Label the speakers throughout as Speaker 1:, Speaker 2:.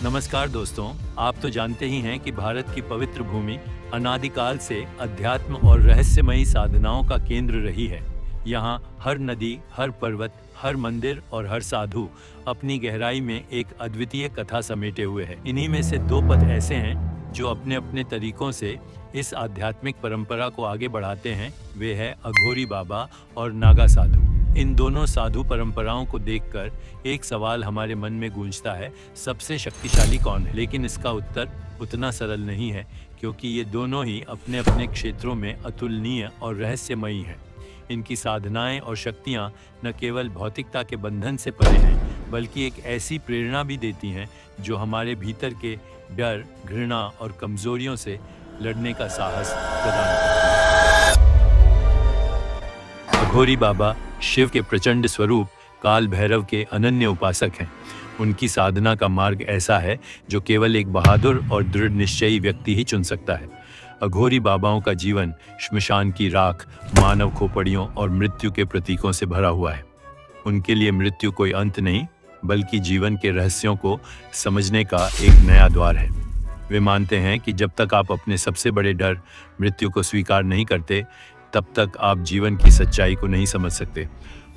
Speaker 1: नमस्कार दोस्तों, आप तो जानते ही हैं कि भारत की पवित्र भूमि अनादिकाल से अध्यात्म और रहस्यमयी साधनाओं का केंद्र रही है। यहाँ हर नदी, हर पर्वत, हर मंदिर और हर साधु अपनी गहराई में एक अद्वितीय कथा समेटे हुए है। इन्हीं में से दो पथ ऐसे हैं जो अपने अपने तरीकों से इस आध्यात्मिक परंपरा को आगे बढ़ाते हैं। वे है अघोरी बाबा और नागा साधु। इन दोनों साधु परंपराओं को देखकर एक सवाल हमारे मन में गूंजता है, सबसे शक्तिशाली कौन है? लेकिन इसका उत्तर उतना सरल नहीं है, क्योंकि ये दोनों ही अपने अपने क्षेत्रों में अतुलनीय और रहस्यमयी हैं। इनकी साधनाएं और शक्तियां न केवल भौतिकता के बंधन से परे हैं, बल्कि एक ऐसी प्रेरणा भी देती हैं जो हमारे भीतर के डर, घृणा और कमजोरियों से लड़ने का साहस प्रदान करती हैं। अघोरी बाबा शिव के प्रचंड स्वरूप काल भैरव के अनन्य उपासक हैं। उनकी साधना का मार्ग ऐसा है जो केवल एक बहादुर और दृढ़ निश्चयी व्यक्ति ही चुन सकता है। अघोरी बाबाओं का जीवन श्मशान की राख, मानव खोपड़ियों और मृत्यु के प्रतीकों से भरा हुआ है। उनके लिए मृत्यु कोई अंत नहीं, बल्कि जीवन के रहस्यों को समझने का एक नया द्वार है। वे मानते हैं कि जब तक आप अपने सबसे बड़े डर, मृत्यु को स्वीकार नहीं करते, तब तक आप जीवन की सच्चाई को नहीं समझ सकते।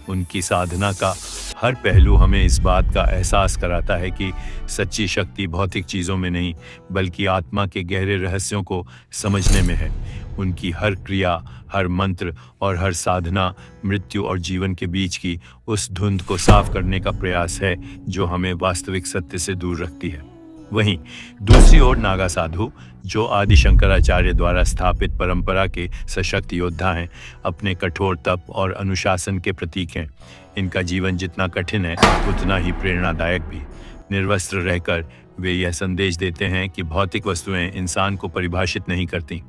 Speaker 1: उनकी साधना का हर पहलू हमें इस बात का एहसास कराता है कि सच्ची शक्ति भौतिक चीज़ों में नहीं, बल्कि आत्मा के गहरे रहस्यों को समझने में है। उनकी हर क्रिया, हर मंत्र और हर साधना मृत्यु और जीवन के बीच की उस धुंध को साफ करने का प्रयास है जो हमें वास्तविक सत्य से दूर रखती है। वहीं दूसरी ओर नागा साधु, जो आदि शंकराचार्य द्वारा स्थापित परंपरा के सशक्त योद्धा हैं, अपने कठोर तप और अनुशासन के प्रतीक हैं। इनका जीवन जितना कठिन है, उतना ही प्रेरणादायक भी। निर्वस्त्र रहकर वे यह संदेश देते हैं कि भौतिक वस्तुएं इंसान को परिभाषित नहीं करती।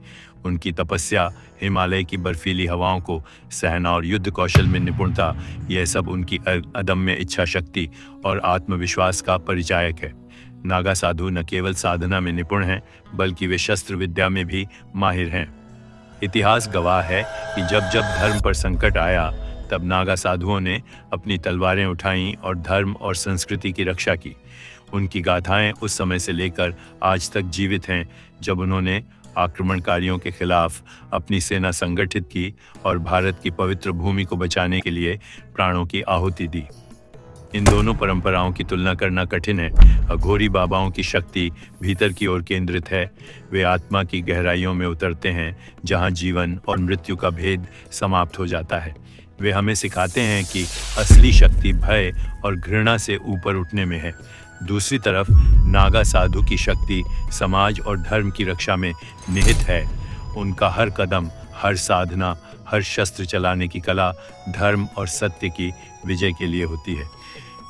Speaker 1: उनकी तपस्या, हिमालय की बर्फीली हवाओं को सहना और युद्ध कौशल में निपुणता, यह सब उनकी अदम्य इच्छा शक्ति और आत्मविश्वास का परिचायक है। नागा साधु न केवल साधना में निपुण हैं, बल्कि वे शस्त्र विद्या में भी माहिर हैं। इतिहास गवाह है कि जब जब धर्म पर संकट आया, तब नागा साधुओं ने अपनी तलवारें उठाईं और धर्म और संस्कृति की रक्षा की। उनकी गाथाएं उस समय से लेकर आज तक जीवित हैं, जब उन्होंने आक्रमणकारियों के खिलाफ अपनी सेना संगठित की और भारत की पवित्र भूमि को बचाने के लिए प्राणों की आहुति दी। इन दोनों परंपराओं की तुलना करना कठिन है। अघोरी बाबाओं की शक्ति भीतर की ओर केंद्रित है। वे आत्मा की गहराइयों में उतरते हैं, जहां जीवन और मृत्यु का भेद समाप्त हो जाता है। वे हमें सिखाते हैं कि असली शक्ति भय और घृणा से ऊपर उठने में है। दूसरी तरफ नागा साधु की शक्ति समाज और धर्म की रक्षा में निहित है। उनका हर कदम, हर साधना, हर शस्त्र चलाने की कला धर्म और सत्य की विजय के लिए होती है।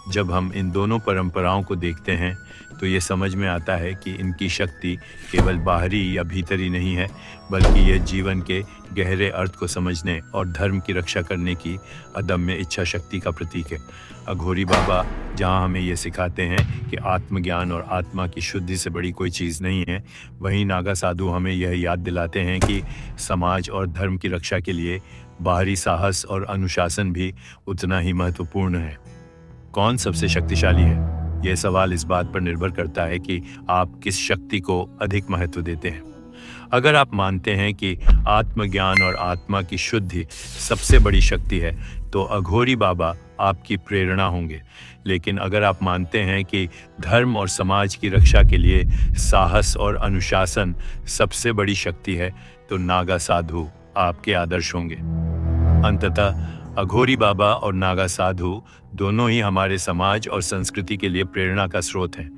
Speaker 1: जब हम इन दोनों परंपराओं को देखते हैं, तो ये समझ में आता है कि इनकी शक्ति केवल बाहरी या भीतरी नहीं है, बल्कि ये जीवन के गहरे अर्थ को समझने और धर्म की रक्षा करने की अदम्य इच्छा शक्ति का प्रतीक है। अघोरी बाबा जहाँ हमें ये सिखाते हैं कि आत्मज्ञान और आत्मा की शुद्धि से बड़ी कोई चीज़ नहीं है, वहीं नागा साधु हमें यह याद दिलाते हैं कि समाज और धर्म की रक्षा के लिए बाहरी साहस और अनुशासन भी उतना ही महत्वपूर्ण है। कौन सबसे शक्तिशाली है? यह सवाल इस बात पर निर्भर करता है कि आप किस शक्ति को अधिक महत्व देते हैं। अगर आप मानते हैं कि आत्मज्ञान और आत्मा की शुद्धि सबसे बड़ी शक्ति है, तो अघोरी बाबा आपकी प्रेरणा होंगे। लेकिन अगर आप मानते हैं कि धर्म और समाज की रक्षा के लिए साहस और अनुशासन सबसे बड़ी शक्ति है, तो नागा साधु आपके आदर्श होंगे। अंततः अघोरी बाबा और नागा साधु दोनों ही हमारे समाज और संस्कृति के लिए प्रेरणा का स्रोत हैं।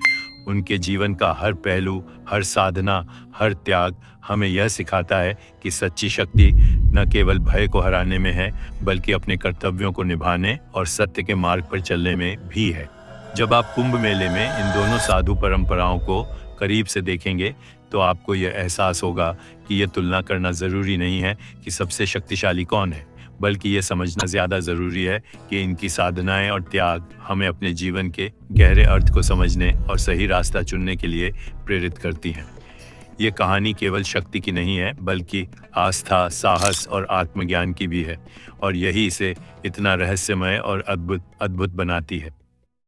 Speaker 1: उनके जीवन का हर पहलू, हर साधना, हर त्याग हमें यह सिखाता है कि सच्ची शक्ति न केवल भय को हराने में है, बल्कि अपने कर्तव्यों को निभाने और सत्य के मार्ग पर चलने में भी है। जब आप कुंभ मेले में इन दोनों साधु परंपराओं को करीब से देखेंगे, तो आपको यह एहसास होगा कि यह तुलना करना ज़रूरी नहीं है कि सबसे शक्तिशाली कौन है, बल्कि ये समझना ज़्यादा ज़रूरी है कि इनकी साधनाएं और त्याग हमें अपने जीवन के गहरे अर्थ को समझने और सही रास्ता चुनने के लिए प्रेरित करती हैं। ये कहानी केवल शक्ति की नहीं है, बल्कि आस्था, साहस और आत्मज्ञान की भी है, और यही इसे इतना रहस्यमय और अद्भुत बनाती है।